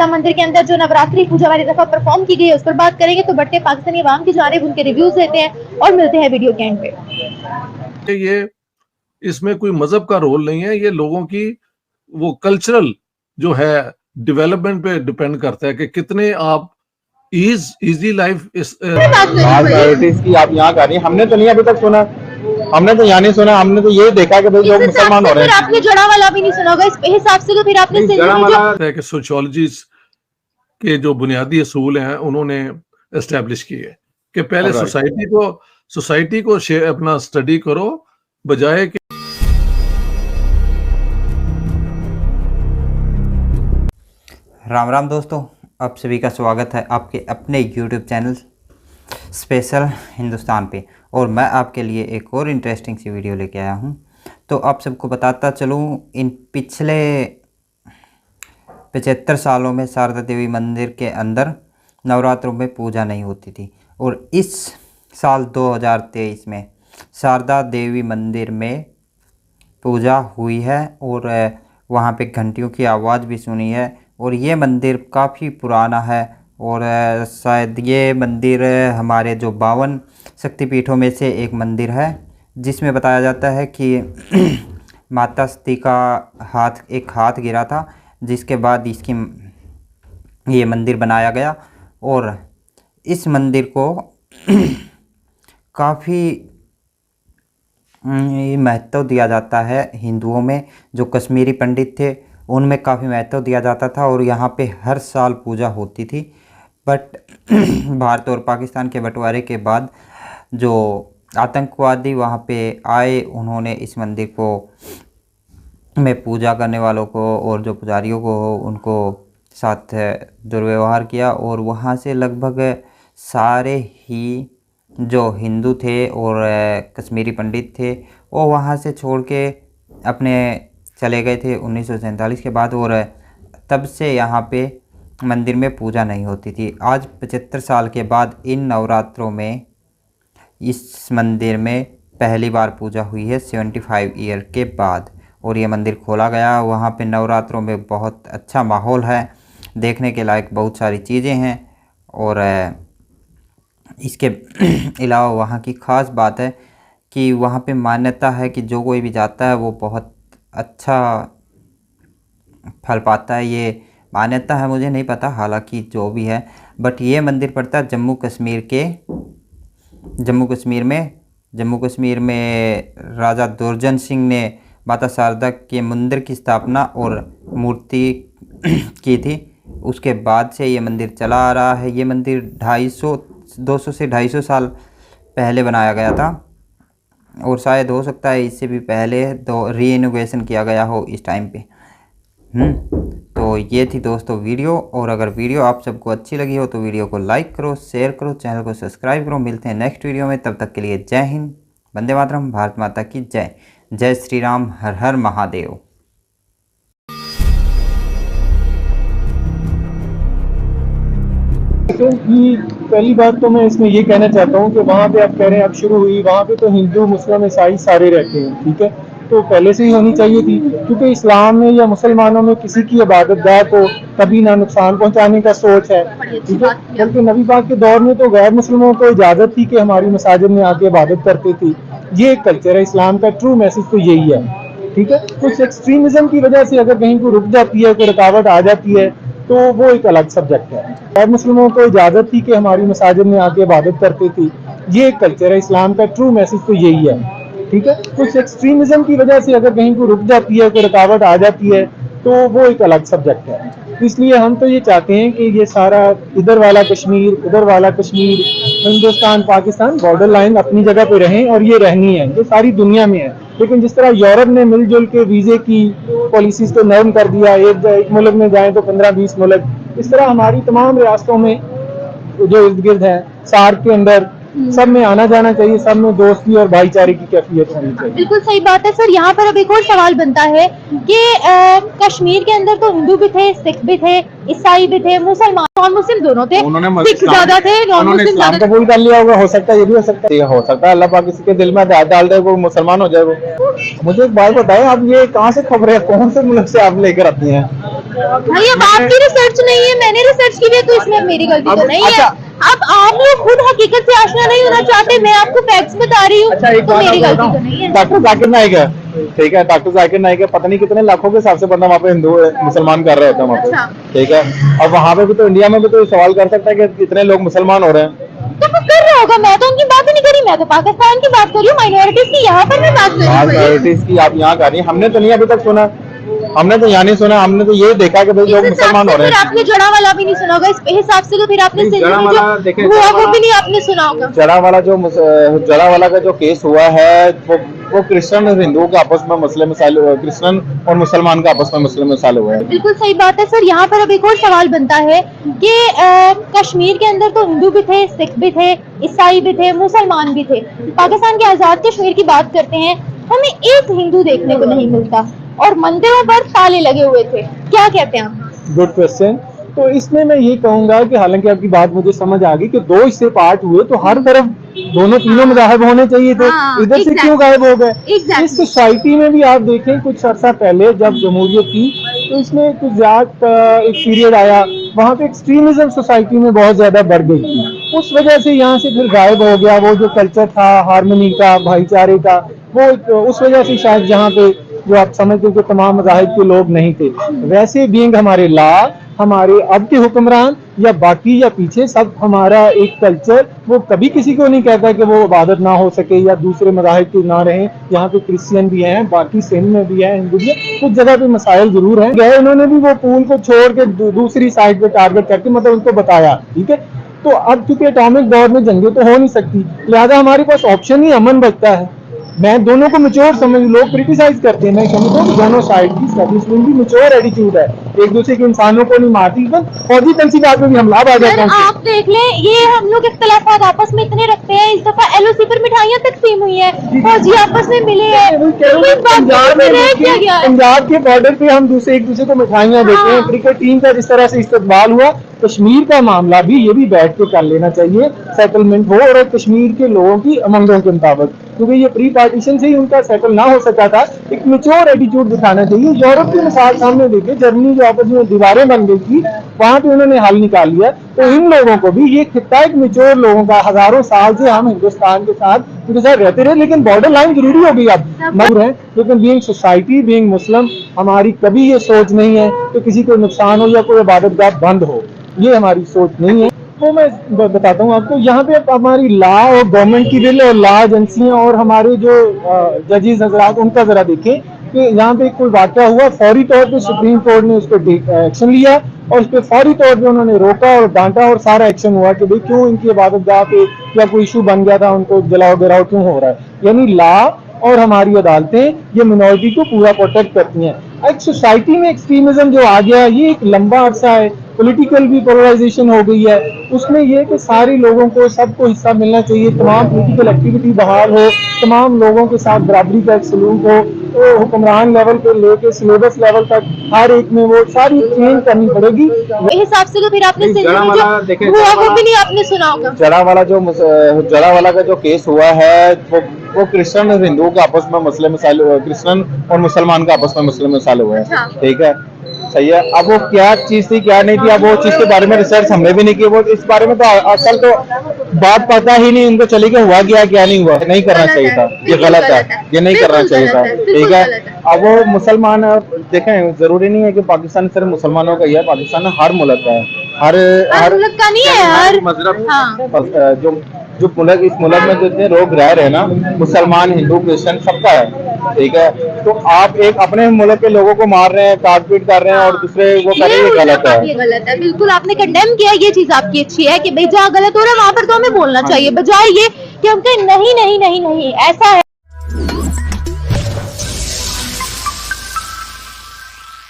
बिरसा मंदिर के अंदर जो नवरात्रि पूजा वाली दफा परफॉर्म की गई है उस पर बात करेंगे। तो बढ़ते पाकिस्तानी अवाम की जानिब उनके रिव्यूज लेते हैं और मिलते हैं वीडियो के एंड पे। ये इसमें कोई मजहब का रोल नहीं है, ये लोगों की वो कल्चरल जो है डेवलपमेंट पे डिपेंड करता है कि कितने आप इजी लाइफ इस प्रायोरिटीज की आप यहाँ कर रही हैं। हमने तो नहीं अभी तक सुना, हमने तो यहाँ नहीं सुना, हमने तो ये देखा कि भाई लोग मुसलमान हो रहे हैं। आपने जड़ा वाला भी नहीं सुना होगा इस हिसाब से, तो फिर आपने जड़ा वाला कि सोशियोलॉजी के जो बुनियादी असूल हैं उन्होंने एस्टेब्लिश किए कि पहले सोसाइटी को अपना स्टडी करो बजाय कि राम राम दोस्तों, आप सभी का स्वागत है आपके अपने YouTube चैनल स्पेशल हिंदुस्तान पे। और मैं आपके लिए एक और इंटरेस्टिंग सी वीडियो लेके आया हूँ। तो आप सबको बताता चलूँ, इन पिछले 75 सालों में शारदा देवी मंदिर के अंदर नवरात्रों में पूजा नहीं होती थी, और इस साल 2023 में शारदा देवी मंदिर में पूजा हुई है और वहाँ पे घंटियों की आवाज़ भी सुनी है। और ये मंदिर काफ़ी पुराना है और शायद ये मंदिर हमारे जो 52 शक्तिपीठों में से एक मंदिर है, जिसमें बताया जाता है कि माता सती का एक हाथ गिरा था, जिसके बाद ये मंदिर बनाया गया। और इस मंदिर को काफ़ी महत्व दिया जाता है हिंदुओं में। जो कश्मीरी पंडित थे उनमें काफ़ी महत्व दिया जाता था और यहाँ पे हर साल पूजा होती थी। बट भारत और पाकिस्तान के बंटवारे के बाद जो आतंकवादी वहाँ पे आए, उन्होंने इस मंदिर को में पूजा करने वालों को और जो पुजारियों को उनको साथ दुर्व्यवहार किया। और वहाँ से लगभग सारे ही जो हिंदू थे और कश्मीरी पंडित थे वो वहाँ से छोड़ के अपने चले गए थे 1947 के बाद। और तब से यहाँ पे मंदिर में पूजा नहीं होती थी। आज 75 साल के बाद इन नवरात्रों में इस मंदिर में पहली बार पूजा हुई है 75 ईयर के बाद, और ये मंदिर खोला गया। वहाँ पे नवरात्रों में बहुत अच्छा माहौल है, देखने के लायक बहुत सारी चीज़ें हैं। और इसके अलावा वहाँ की ख़ास बात है कि वहाँ पे मान्यता है कि जो कोई भी जाता है वो बहुत अच्छा फल पाता है। ये मान्यता है, मुझे नहीं पता हालांकि जो भी है। बट ये मंदिर पड़ता है जम्मू कश्मीर में राजा दुर्जन सिंह ने माता शारदा के मंदिर की स्थापना और मूर्ति की थी। उसके बाद से ये मंदिर चला आ रहा है। ये मंदिर 200 से 250 साल पहले बनाया गया था, और शायद हो सकता है इससे भी पहले रीइनोवेशन किया गया हो इस टाइम पे। तो ये थी दोस्तों वीडियो। और अगर वीडियो आप सबको अच्छी लगी हो तो वीडियो को लाइक करो, शेयर करो, चैनल को सब्सक्राइब करो। मिलते हैं नेक्स्ट वीडियो में, तब तक के लिए जय हिंद, वंदे मातरम, भारत माता की जय। जय श्री राम, हर हर महादेव। कि पहली बात तो मैं इसमें ये कहना चाहता हूँ कि वहाँ पे आप कह रहे हैं अब शुरू हुई, वहाँ पे तो हिंदू मुस्लिम ईसाई सारे रहते हैं, ठीक है। तो पहले से ही होनी चाहिए थी, क्योंकि इस्लाम में या मुसलमानों में किसी की इबादतगाह को कभी ना नुकसान पहुँचाने का सोच है, ठीक है। बल्कि नबी पाक के दौर में तो गैर मुस्लिमों को इजाज़त थी कि हमारी मसाजिद में आके इबादत करती थी। ये एक कल्चर है, इस्लाम का ट्रू मैसेज तो यही है, ठीक है। कुछ एक्सट्रीमिज्म की वजह से अगर कहीं को रुक जाती है, कोई रुकावट आ जाती है, तो वो एक अलग सब्जेक्ट है। गैर मुस्लिमों को इजाज़त थी कि हमारी मसाजिद में आके इबादत करती थी। ये एक कल्चर है, इस्लाम का ट्रू मैसेज तो यही है, ठीक है। कुछ एक्सट्रीमिज्म की वजह से अगर कहीं को रुक जाती है, कोई रुकावट आ जाती है, तो वो एक अलग सब्जेक्ट है। इसलिए हम तो ये चाहते हैं कि ये सारा इधर वाला कश्मीर, उधर वाला कश्मीर, हिंदुस्तान पाकिस्तान बॉर्डर लाइन अपनी जगह पे रहें, और ये रहनी है, ये सारी दुनिया में है। लेकिन जिस तरह यूरोप ने मिलजुल के वीज़े की पॉलिसीज़ को नरम कर दिया, एक मुल्क में जाएँ तो 15-20 मुल्क, इस तरह हमारी तमाम रियासतों में जो इर्द गिर्द है सार्क के अंदर सब में आना जाना चाहिए, सब में दोस्ती और भाईचारे की कैफियत होनी चाहिए। बिल्कुल सही बात है सर। यहाँ पर अब एक और सवाल बनता है कि कश्मीर के अंदर तो हिंदू भी थे, सिख भी थे, ईसाई भी थे, मुसलमान नॉन मुस्लिम दोनों थे। सिख ज्यादा थे, नॉन मुस्लिम इस्लाम कबूल कर लिया होगा, हो सकता है ये भी हो सकता है अल्लाह पाक किसी के दिल में डाल दे वो मुसलमान हो जाए। वो मुझे एक बात बताएं, आप ये कहाँ से खबरें, कौन से मुल्क से आप लेकर आती हैं? भाई अब आपकी रिसर्च नहीं है, मैंने रिसर्च की है, तो इसमें मेरी गलती तो नहीं है। अब आप लोग खुद हकीकत से आशना नहीं होना चाहते, मैं आपको फैक्ट्स बता रही हूँ, अच्छा, एक तो बात मेरी मैं गलती बताऊं, तो नहीं है। डॉक्टर जाकिर नाइक है, ठीक है, डॉक्टर जाकिर नाइक है, पता नहीं कितने लाखों के हिसाब से बंदा वहाँ पे हिंदू मुसलमान कर रहे होते हैं वहाँ पे, अच्छा। ठीक है। अब वहाँ पे भी तो, इंडिया में भी तो सवाल कर सकता है कि कितने लोग मुसलमान हो रहे हैं। तो वो कर रहा होगा, मैं तो उनकी बात ही नहीं करी, मैं तो पाकिस्तान की बात कर रही हूँ, माइनॉरिटीज की यहाँ पर मैं बात कर रही हूँ। माइनॉरिटीज की आप यहाँ कर रही हैं, हमने तो नहीं अभी तक सुना, हमने तो यहाँ नहीं सुना, हमने तो ये देखा कि भाई इस लोग हिसाब मुसलमान से हो रहे फिर हैं। आपने जड़ा वाला भी नहीं सुना होगा, इस हिसाब से तो फिर आपने नहीं, सिंध जड़ा में वाला देखें, जो हुआ वो भी नहीं आपने सुना होगा। जड़ा वाला का जो केस हुआ है वो क्रिश्चियन और हिंदुओं के आपस में मसले मसाइल, क्रिश्चियन और मुसलमान का आपस में मसले मसाइल हुए हैं। बिल्कुल सही बात है सर। यहाँ पर अब एक और सवाल बनता है कि कश्मीर के अंदर तो हिंदू भी थे, सिख भी थे, ईसाई भी थे, मुसलमान भी थे। पाकिस्तान के आजाद कश्मीर की बात करते हैं, हमें एक हिंदू देखने को नहीं मिलता और मंदिरों पर ताले लगे हुए थे। क्या कहते हैं आप? Good question. तो इसमें मैं ये कहूंगा कि हालांकि आपकी बात मुझे समझ आ गई कि दो हिस्से पार्ट हुए, तो हर तरफ दोनों तीनों मज़ाहब होने चाहिए थे, हाँ, इधर से exactly. क्यों गायब हो गए? Exactly. इस सोसाइटी में भी आप देखें, कुछ अर्सा पहले जब जमहूरियत थी तो इसमें कुछ जात का एक पीरियड आया, वहाँ पे एक्सट्रीमिज्म सोसाइटी में बहुत ज्यादा बढ़ गई थी, उस वजह से यहाँ से फिर गायब हो गया वो जो कल्चर था हार्मनी का, भाईचारे का, वो उस वजह से शायद जहाँ पे जो आप समझते हो कि तमाम मज़ाहिब के लोग नहीं थे, वैसे बीइंग हमारे लॉ, हमारे अब के हुक्मरान या बाकी या पीछे सब हमारा एक कल्चर, वो कभी किसी को नहीं कहता कि वो इबादत ना हो सके या दूसरे मज़ाहिब के ना रहें। यहाँ पे क्रिश्चियन भी हैं, बाकी सिंध में भी है, हिंदू भी है, कुछ जगह पे मसाइल जरूर हैं। गए उन्होंने भी वो पूल को छोड़ के दूसरी साइड पे टारगेट करके मतलब उनको बताया, ठीक है। तो अब चूंकि एटॉमिक दौर में जंगें तो हो नहीं सकती, लिहाजा हमारे पास ऑप्शन ही अमन बचता है। मैं दोनों को मैच्योर समझ, लोग क्रिटिसाइज करते हैं, मैं समझता हूँ दोनों साइड की स्टैब्लिशमेंट भी मैच्योर एटीट्यूड है, एक दूसरे के इंसानों को नहीं मारती, बस फौजी तंसीबात में भी हमला आ जाता है। आप देख लें, ये हम लोग इख्तलाफात आपस में इतने रखते हैं, इस दफा एलओसी पर मिठाइयाँ तकसीम हुई है, फौजी आपस में मिले हैं, पंजाब के बॉर्डर पे हम एक दूसरे को मिठाइयाँ देते हैं, क्रिकेट टीम का जिस तरह से इस्तेमाल हुआ, कश्मीर का मामला भी ये भी बैठ के कर लेना चाहिए, सेटलमेंट हो और कश्मीर के लोगों की उमंगों के मुताबिक, क्योंकि ये प्री पार्टीशन से ही उनका सेटल ना हो सका था। एक मैच्योर एटीट्यूड दिखाना चाहिए। यूरोप की मिसाल सामने देखिए, जर्मनी जो आपस में दीवारें बन गई थी, वहां पे उन्होंने हल निकाल लिया। तो इन लोगों को भी ये खिता एक मैच्योर लोगों का, हजारों साल से हम हिंदुस्तान के साथ उनके साथ रहते रहे, लेकिन बॉर्डर लाइन जरूरी होगी अब मजबूर है, लेकिन बीइंग सोसाइटी, बीइंग मुस्लिम, हमारी कभी ये सोच नहीं है कि किसी को नुकसान हो या कोई इबादतगाह बंद हो, ये हमारी सोच नहीं है। वो मैं बताता हूँ आपको, यहाँ पे हमारी लॉ और गवर्नमेंट की बिल और लॉ एजेंसियाँ और हमारे जो जजेस हजरात, उनका जरा देखें कि यहाँ पे कोई वाक़या हुआ, फौरी तौर पे सुप्रीम कोर्ट ने उस पर एक्शन लिया और उस पर फौरी तौर पे उन्होंने रोका और डांटा और सारा एक्शन हुआ कि भाई क्यों इनकी इबादतगाह पे या कोई इशू बन गया था, उनको जलाओ गिराओ क्यों हो रहा है। यानी लॉ और हमारी अदालतें ये मिनॉरिटी को पूरा प्रोटेक्ट करती हैं। एक सोसाइटी में एक्सट्रीमिज्म जो आ गया, ये एक लंबा अरसा है, पॉलिटिकल भी पोलराइजेशन हो गई है, उसमें यह कि सारे लोगों को, सबको हिस्सा मिलना चाहिए, तमाम पॉलिटिकल एक्टिविटी बहाल हो, तमाम लोगों के साथ बराबरी का एक सलूक हो, तो हुक्मरान लेवल पे लेके सिलेबस लेवल तक हर एक में वो सारी चेंज करनी पड़ेगी। इस हिसाब से तो फिर आपने सिंध में जो हुआ वो भी नहीं आपने सुना होगा। जड़ा वाला का जो केस हुआ है वो क्रिश्चियन और हिंदुओं के आपस में मसले मसाइल, क्रिश्चियन और मुसलमान का आपस में मसले मसाइल हुए हैं, ठीक है, सही है। अब वो क्या चीज थी क्या नहीं थी, अब वो चीज के बारे में रिसर्च हमने भी नहीं की, वो इस बारे में तो असल तो बात पता ही नहीं उनको चली कि हुआ क्या नहीं हुआ, नहीं करना चाहिए था, ये गलत है, ये नहीं करना चाहिए था, ठीक है। अब वो मुसलमान, देखें जरूरी नहीं है कि पाकिस्तान सिर्फ मुसलमानों का ही है, पाकिस्तान हर मुल्क का है, हर मुल्क का नहीं है, हर मजहब जो मुल्क, इस मुल्क में जितने लोग रह रहे हैं ना, मुसलमान, हिंदू, क्रिश्चियन, सबका है, ठीक है। तो आप एक अपने मुल्क के लोगों को मार रहे हैं, काटपीट कर रहे हैं और दूसरे वो कर रहे हैं, ये गलत है, ये गलत है। बिल्कुल आपने कंडेम किया, ये चीज आपकी अच्छी है कि भाई जहाँ गलत हो रहा है वहां पर तो हमें बोलना चाहिए, बजाय ये कि हम कहें नहीं नहीं नहीं नहीं ऐसा है।